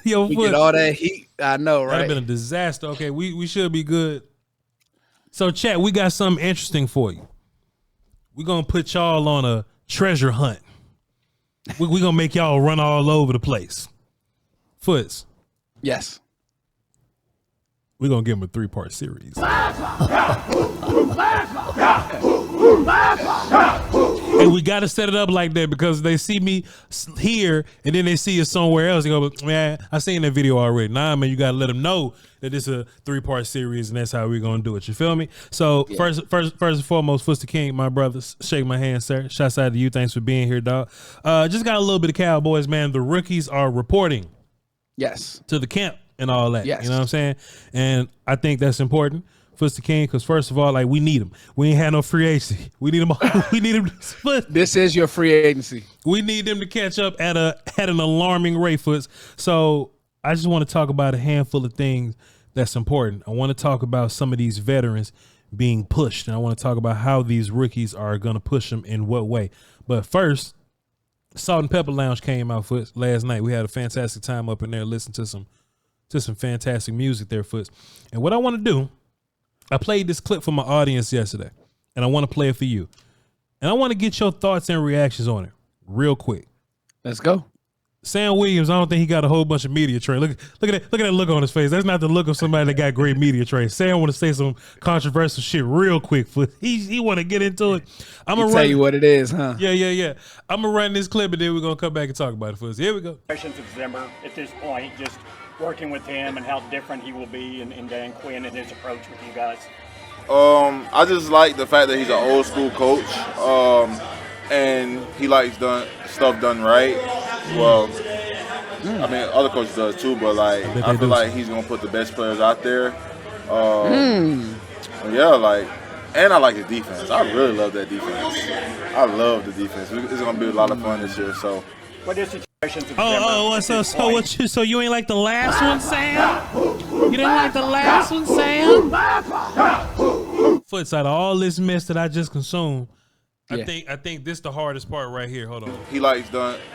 Yo, we get all that heat. I know, right? That'd have been a disaster. Okay, we should be good. So, chat, we got something interesting for you. We're going to put y'all on a treasure hunt. We're going to make y'all run all over the place. Foots. Yes. We're going to give them a 3-part series. And we got to set it up like that because they see me here and then they see it somewhere else. They go, man, I seen that video already. Nah, man, you got to let them know that it's a 3-part series and that's how we're going to do it. You feel me? So first and foremost, Foster King, my brothers, shake my hand, sir. Shouts out to you. Thanks for being here, dog. Just got a little bit of Cowboys, man. The rookies are reporting. Yes. To the camp and all that. Yes. You know what I'm saying? And I think that's important. Foster King, because first of all, like we need him. We ain't had no free agency. We need him. We need him. This is your free agency. We need them to catch up at an alarming rate, Foots. So I just want to talk about a handful of things that's important. I want to talk about some of these veterans being pushed, and I want to talk about how these rookies are going to push them in what way. But first, Salt and Pepper Lounge came out, Foots, last night. We had a fantastic time up in there, listening to some fantastic music there, Foots. And what I want to do, I played this clip for my audience yesterday, and I want to play it for you. And I want to get your thoughts and reactions on it real quick. Let's go. Sam Williams, I don't think he got a whole bunch of media training. Look at that look on his face. That's not the look of somebody that got great media training. Sam want to say some controversial shit real quick. He want to get into it. I'm gonna tell you what it is, huh? Yeah. I'm gonna run this clip and then we're gonna come back and talk about it for us. Here we go. Of Zimmer at this point, just working with him and how different he will be, and Dan Quinn and his approach with you guys. I just like the fact that he's an old school coach, and he likes stuff done right. Well, I mean, other coaches does too, but like I feel like he's gonna put the best players out there. Yeah, and I like the defense. I really love that defense. I love the defense. It's gonna be a lot of fun this year. So. What is the So you ain't like the last one, Sam? You didn't like the last one, Sam? Foots, out of all this mess that I just consumed, I think this the hardest part right here. Hold on. He likes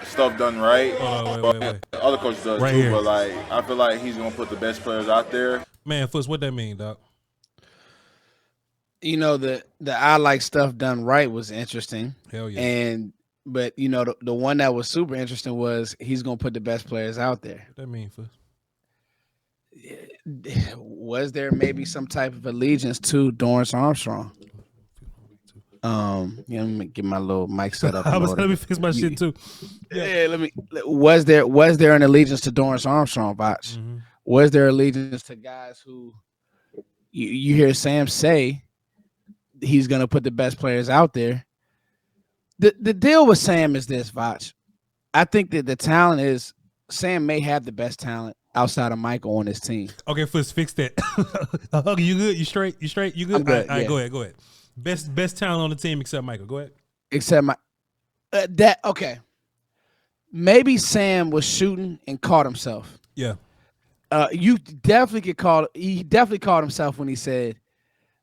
stuff done right. Hold on, wait. Other coaches does right too, here. but like I feel like he's gonna put the best players out there. Man, Foots, what that mean, dog? You know, the I like stuff done right was interesting. Hell yeah. But you know, the one that was super interesting was he's gonna put the best players out there. What that mean, Foots? Was there maybe some type of allegiance to Dorrance Armstrong? Let me get my little mic set up. Let me fix my shit too. Yeah, Was there an allegiance to Dorrance Armstrong, Voch? Mm-hmm. Was there allegiance to guys who you hear Sam say he's gonna put the best players out there? The deal with Sam is this, Voch. I think that the talent is Sam may have the best talent outside of Michael on his team. Okay, Foots, fix that. Okay, you good? You straight? You good? I'm good. All right, go ahead. Best talent on the team except Michael. Go ahead. Except that okay. Maybe Sam was shooting and caught himself. Yeah. You definitely could call. He definitely caught himself when he said,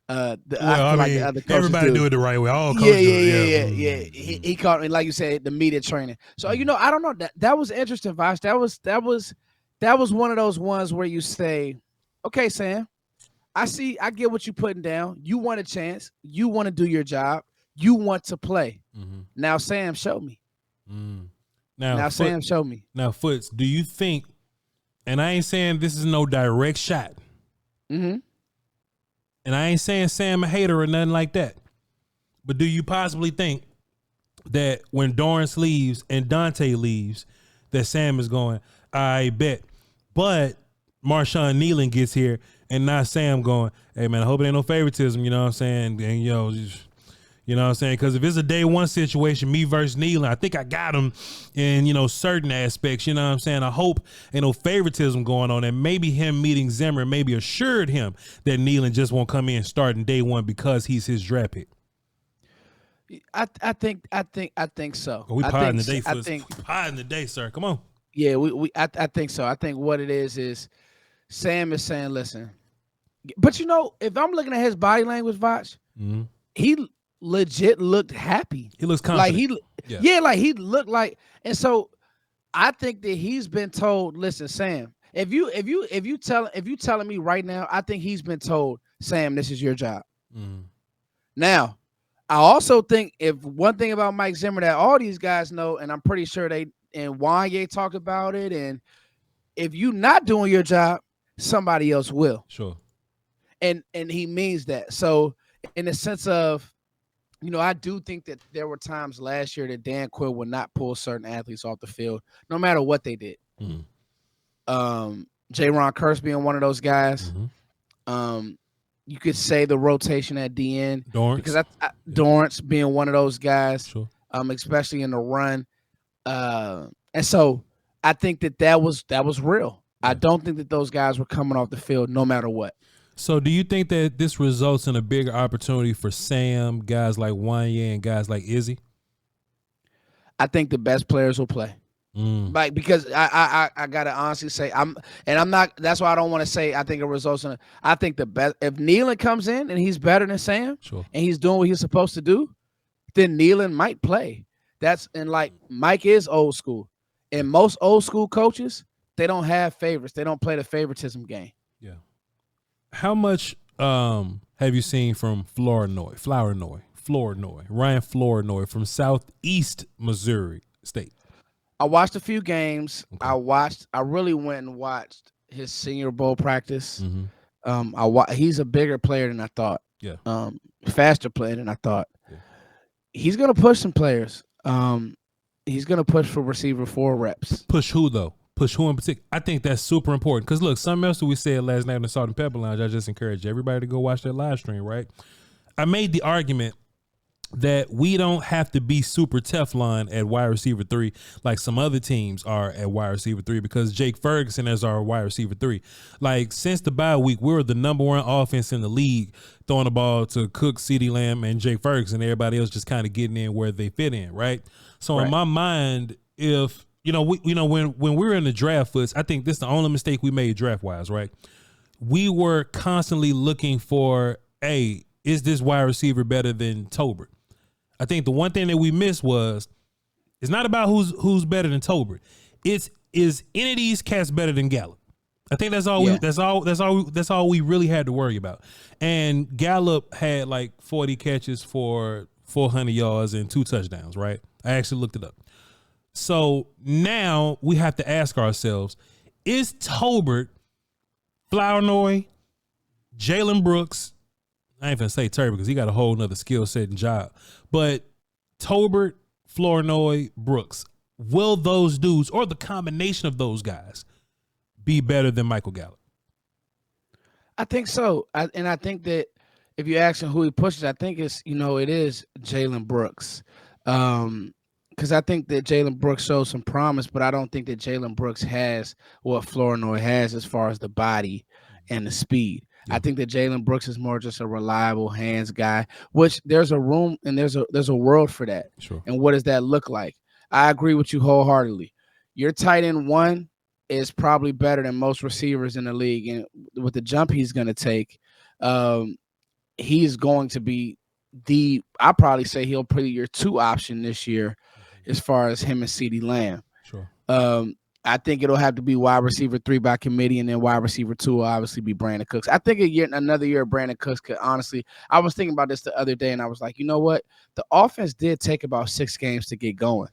the other coaches everybody do it the right way. All coaches yeah. He caught me, like you said, the media training. So you know, I don't know. That was interesting, Voch. That was one of those ones where you say, okay, Sam, I get what you're putting down. You want a chance. You want to do your job. You want to play. Mm-hmm. Now, Sam, show me. Now, Sam, show me. Now, Foots, do you think? And I ain't saying this is no direct shot. Mm-hmm. And I ain't saying Sam a hater or nothing like that. But do you possibly think that when Dorrance leaves and Dante leaves, that Sam is going, I bet. But Marshawn Kneeland gets here and not Sam going, hey, man, I hope it ain't no favoritism, you know what I'm saying? And, you know what I'm saying? Because if it's a day one situation, me versus Kneeland, I think I got him in, certain aspects, you know what I'm saying? I hope ain't no favoritism going on. And maybe him meeting Zimmer maybe assured him that Kneeland just won't come in starting day one because he's his draft pick. I think so. We potting the day, we potting the day, sir. Come on. Yeah, I think so. I think what it is Sam is saying, listen, but if I'm looking at his body language, Voch, he legit looked happy. He looks confident. Like he looked like, and so I think that he's been told, listen, Sam, if you telling me right now, I think he's been told, Sam, this is your job. Now, I also think if one thing about Mike Zimmer that all these guys know, and I'm pretty sure they and Wanye talked about it, and if you're not doing your job, somebody else will. Sure. And he means that. So in the sense of, I do think that there were times last year that Dan Quinn would not pull certain athletes off the field, no matter what they did. J-Ron Curse being one of those guys. You could say the rotation at the end. Dorrance. Because Dorrance being one of those guys, sure. Especially in the run. And so I think that was real. Yeah. I don't think that those guys were coming off the field no matter what. So do you think that this results in a bigger opportunity for Sam, guys like Wanye, and guys like Izzy? I think the best players will play. Like, because I gotta honestly say I'm not. That's why I don't want to say I think it results in. I think the best if Kneeland comes in and he's better than Sam, sure, and he's doing what he's supposed to do, then Kneeland might play. Like Mike is old school, and most old school coaches, they don't have favorites. They don't play the favoritism game. Yeah. How much have you seen from Ryan Flournoy from Southeast Missouri State? I watched a few games. Okay. I really went and watched his Senior Bowl practice. He's a bigger player than I thought. Yeah. Faster player than I thought. Yeah. He's gonna push some players. He's gonna push for receiver 4 reps. Push who though? Push who in particular? I think that's super important. Because look, something else that we said last night in the Salt and Pepper Lounge, I just encourage everybody to go watch that live stream, right? I made the argument that we don't have to be super Teflon at wide receiver 3 like some other teams are at wide receiver 3, because Jake Ferguson is our wide receiver 3. Like, since the bye week, we're the number 1 offense in the league, throwing the ball to Cook, CeeDee Lamb, and Jake Ferguson. Everybody else just kind of getting in where they fit in, right? So in my mind, if when we were in the draft foots, I think this is the only mistake we made draft wise, right? We were constantly looking for, is this wide receiver better than Tolbert? I think the one thing that we missed was, it's not about who's better than Tolbert. Is any of these cats better than Gallup? I think that's all. That's all we really had to worry about. And Gallup had like 40 catches for 400 yards and 2 touchdowns. Right? I actually looked it up. So now we have to ask ourselves: is Tolbert, Flournoy, Jalen Brooks? I ain't gonna say Turby because he got a whole nother skill set and job. But Tolbert, Flournoy, Brooks, will those dudes or the combination of those guys be better than Michael Gallup? I think so. I think that if you ask him who he pushes, I think it is Jalen Brooks. Because I think that Jalen Brooks shows some promise, but I don't think that Jalen Brooks has what Flournoy has as far as the body and the speed. I think that Jalen Brooks is more just a reliable hands guy, which there's a room and there's a world for that. Sure. And what does that look like? I agree with you wholeheartedly. Your tight end 1 is probably better than most receivers in the league. And with the jump he's going to take, he's going to be I'll probably say he'll be your 2 option this year as far as him and CeeDee Lamb. Sure. I think it'll have to be wide receiver 3 by committee, and then wide receiver 2 will obviously be Brandon Cooks. I think another year of Brandon Cooks could honestly – I was thinking about this the other day, and I was like, you know what? The offense did take about 6 games to get going.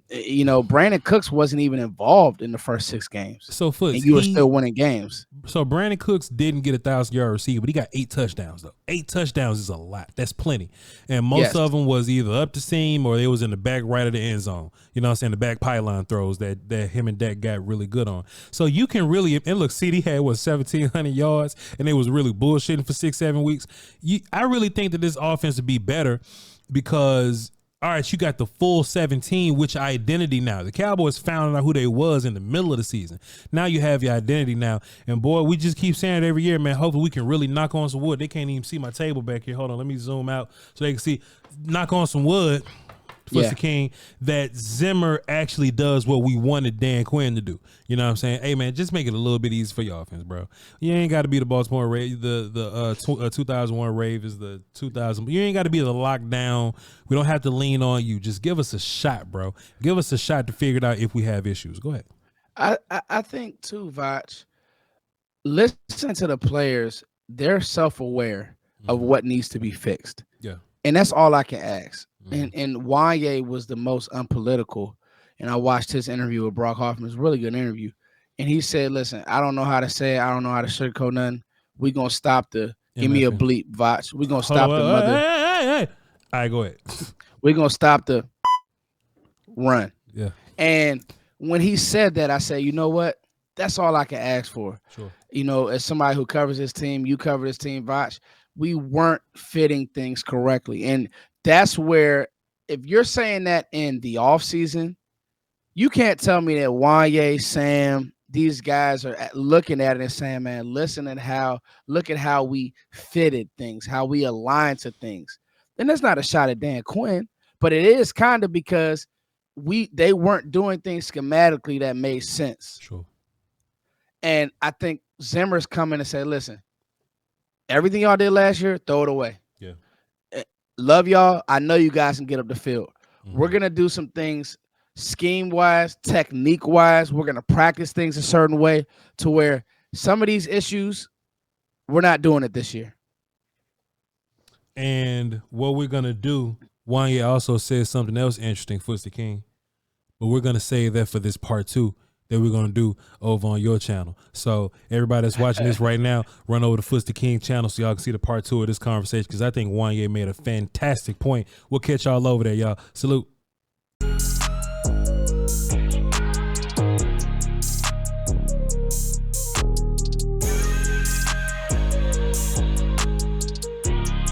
Brandon Cooks wasn't even involved in the first 6 games. So, and you were still winning games. So, Brandon Cooks didn't get 1,000-yard receiver, but he got 8 touchdowns, though. 8 touchdowns is a lot. That's plenty. And most of them was either up the seam or they was in the back right of the end zone. You know what I'm saying? The back pylon throws that him and Dak got really good on. So, you can really – and look, CD had, 1,700 yards, and they was really bullshitting for 6-7 weeks. I really think that this offense would be better because – all right, you got the full 17, which identity now. The Cowboys found out who they was in the middle of the season. Now you have your identity now. And, boy, we just keep saying it every year, man. Hopefully we can really knock on some wood. They can't even see my table back here. Hold on, let me zoom out so they can see. Knock on some wood. Foster King, that Zimmer actually does what we wanted Dan Quinn to do. You know what I'm saying? Hey, man, just make it a little bit easier for your offense, bro. You ain't got to be the Baltimore Ravens, the 2001 Ravens, the 2000. You ain't got to be the lockdown. We don't have to lean on you. Just give us a shot, bro. Give us a shot to figure it out if we have issues. Go ahead. I think, too, Voch, listen to the players. They're self-aware of what needs to be fixed. Yeah. And that's all I can ask. And Wanye was the most unpolitical. And I watched his interview with Brock Hoffman. It was a really good interview. And he said, listen, I don't know how to say it. I don't know how to sugarcoat nothing. We're going to stop the give me a bleep, Voch. We're going to stop the mother. Hey. All right, go ahead. We're going to stop the run. Yeah. And when he said that, I said, you know what? That's all I can ask for. Sure. You know, as somebody who covers this team, you cover this team, Voch, we weren't fitting things correctly. And that's where, if you're saying that in the offseason, you can't tell me that Wanye, Sam, these guys are looking at it and saying, man, look at how we fitted things, how we aligned to things. And that's not a shot at Dan Quinn, but it is kind of because they weren't doing things schematically that made sense. Sure. And I think Zimmer's coming and say, listen, everything y'all did last year, throw it away. Yeah. Love y'all. I know you guys can get up the field. We're going to do some things scheme-wise, technique-wise. We're going to practice things a certain way to where some of these issues, we're not doing it this year. And what we're going to do, Wanye also says something else interesting, Foster King, but we're going to save that for this part 2 that we're going to do over on your channel. So everybody that's watching this right now, run over to Foster King channel so y'all can see the part 2 of this conversation, because I think Wanye made a fantastic point. We'll catch y'all over there, y'all. Salute.